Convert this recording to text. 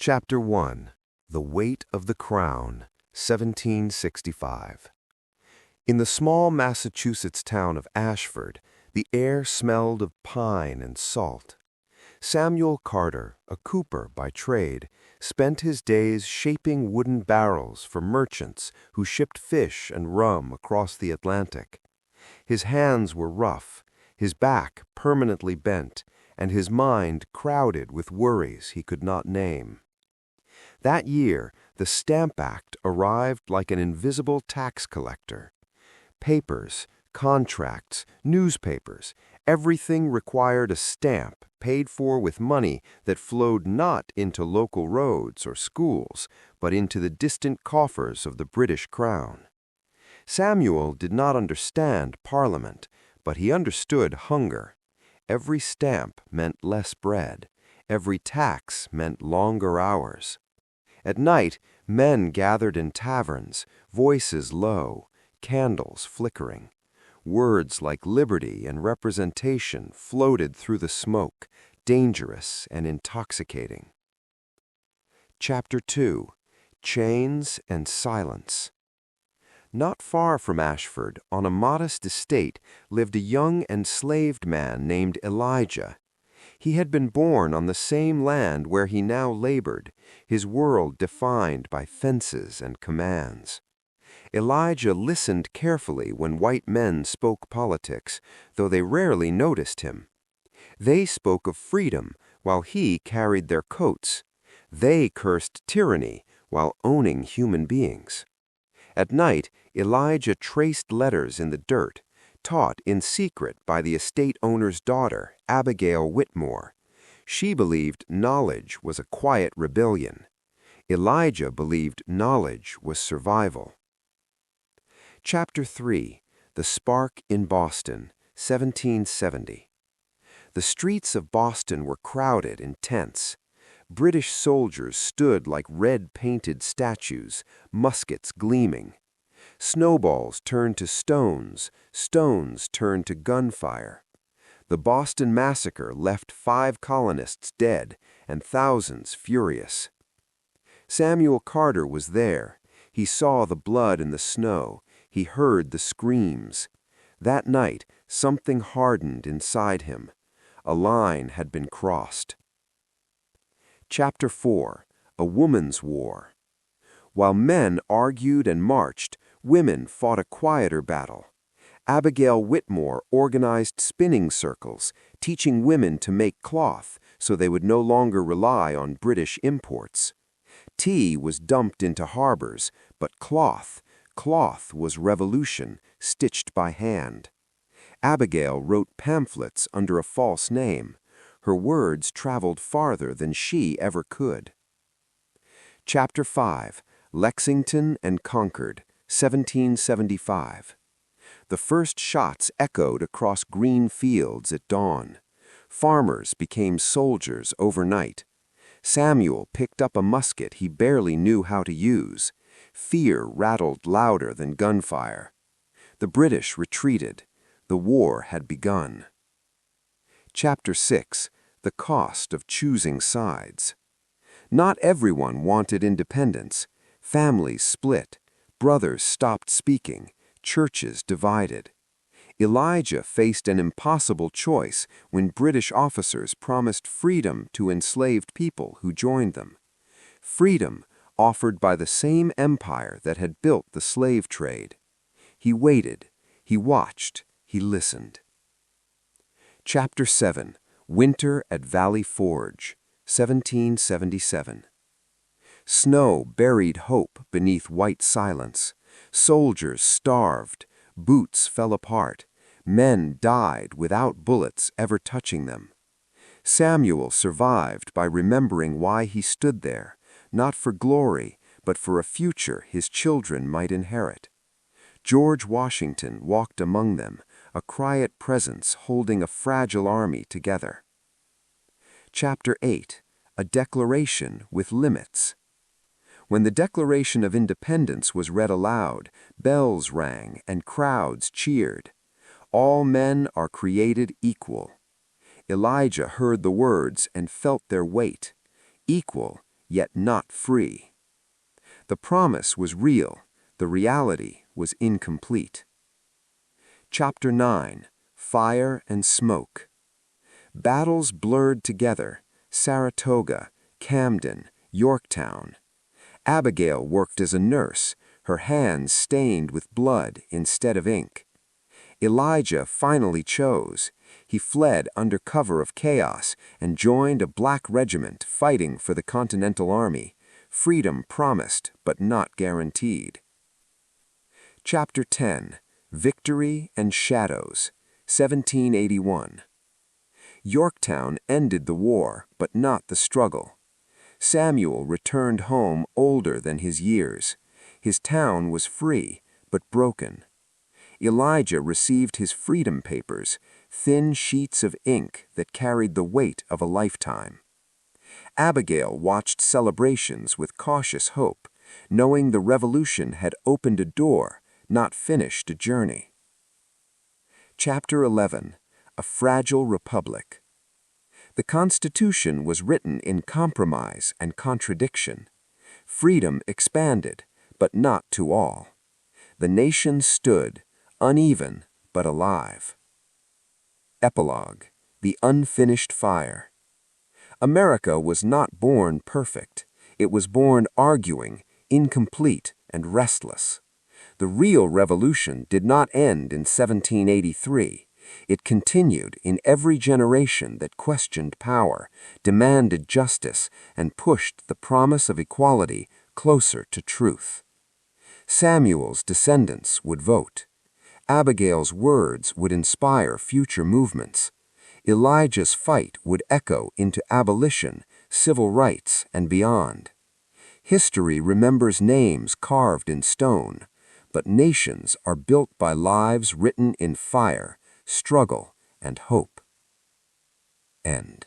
Chapter 1. The Weight of the Crown, 1765. In the small Massachusetts town of Ashford, the air smelled of pine and salt. Samuel Carter, a cooper by trade, spent his days shaping wooden barrels for merchants who shipped fish and rum across the Atlantic. His hands were rough, his back permanently bent, and his mind crowded with worries he could not name. That year, the Stamp Act arrived like an invisible tax collector. Papers, contracts, newspapers, everything required a stamp paid for with money that flowed not into local roads or schools, but into the distant coffers of the British Crown. Samuel did not understand Parliament, but he understood hunger. Every stamp meant less bread. Every tax meant longer hours. At night, men gathered in taverns, voices low, candles flickering. Words like liberty and representation floated through the smoke, dangerous and intoxicating. Chapter 2. Chains and Silence. Not far from Ashford, on a modest estate, lived a young enslaved man named Elijah. He had been born on the same land where he now labored, his world defined by fences and commands. Elijah listened carefully when white men spoke politics, though they rarely noticed him. They spoke of freedom while he carried their coats. They cursed tyranny while owning human beings. At night, Elijah traced letters in the dirt, taught in secret by the estate owner's daughter, Abigail Whitmore. She believed knowledge was a quiet rebellion. Elijah believed knowledge was survival. Chapter 3. The Spark in Boston, 1770. The streets of Boston were crowded and tense. British soldiers stood like red-painted statues, muskets gleaming. Snowballs turned to stones, stones turned to gunfire. The Boston Massacre left 5 colonists dead and thousands furious. Samuel Carter was there. He saw the blood in the snow. He heard the screams. That night, something hardened inside him. A line had been crossed. Chapter 4. A Woman's War. While men argued and marched, women fought a quieter battle. Abigail Whitmore organized spinning circles, teaching women to make cloth so they would no longer rely on British imports. Tea was dumped into harbors, but cloth was revolution, stitched by hand. Abigail wrote pamphlets under a false name. Her words traveled farther than she ever could. Chapter 5. Lexington and Concord, 1775. The first shots echoed across green fields at dawn. Farmers became soldiers overnight. Samuel picked up a musket he barely knew how to use. Fear rattled louder than gunfire. The British retreated. The war had begun. Chapter 6. The Cost of Choosing Sides. Not everyone wanted independence. Families split. Brothers stopped speaking. Churches divided. Elijah faced an impossible choice when British officers promised freedom to enslaved people who joined them. Freedom offered by the same empire that had built the slave trade. He waited. He watched. He listened. Chapter 7. Winter at Valley Forge, 1777. Snow buried hope beneath white silence. Soldiers starved. Boots fell apart. Men died without bullets ever touching them. Samuel survived by remembering why he stood there, not for glory, but for a future his children might inherit. George Washington walked among them, a quiet presence holding a fragile army together. Chapter 8. A Declaration with Limits. When the Declaration of Independence was read aloud, bells rang and crowds cheered. All men are created equal. Elijah heard the words and felt their weight. Equal yet not free. The promise was real, the reality was incomplete. Chapter 9. Fire and Smoke. Battles blurred together: Saratoga, Camden, Yorktown. Abigail worked as a nurse, her hands stained with blood instead of ink. Elijah finally chose. He fled under cover of chaos and joined a black regiment fighting for the Continental Army, freedom promised but not guaranteed. Chapter 10. Victory and Shadows, 1781. Yorktown ended the war, but not the struggle. Samuel returned home older than his years. His town was free, but broken. Elijah received his freedom papers, thin sheets of ink that carried the weight of a lifetime. Abigail watched celebrations with cautious hope, knowing the revolution had opened a door, not finished a journey. Chapter 11. A Fragile Republic. The Constitution was written in compromise and contradiction. Freedom expanded, but not to all. The nation stood, uneven but alive. Epilogue. The Unfinished Fire. America was not born perfect. It was born arguing, incomplete, and restless. The real revolution did not end in 1783. It continued in every generation that questioned power, demanded justice, and pushed the promise of equality closer to truth. Samuel's descendants would vote. Abigail's words would inspire future movements. Elijah's fight would echo into abolition, civil rights, and beyond. History remembers names carved in stone, but nations are built by lives written in fire, struggle, and hope. End.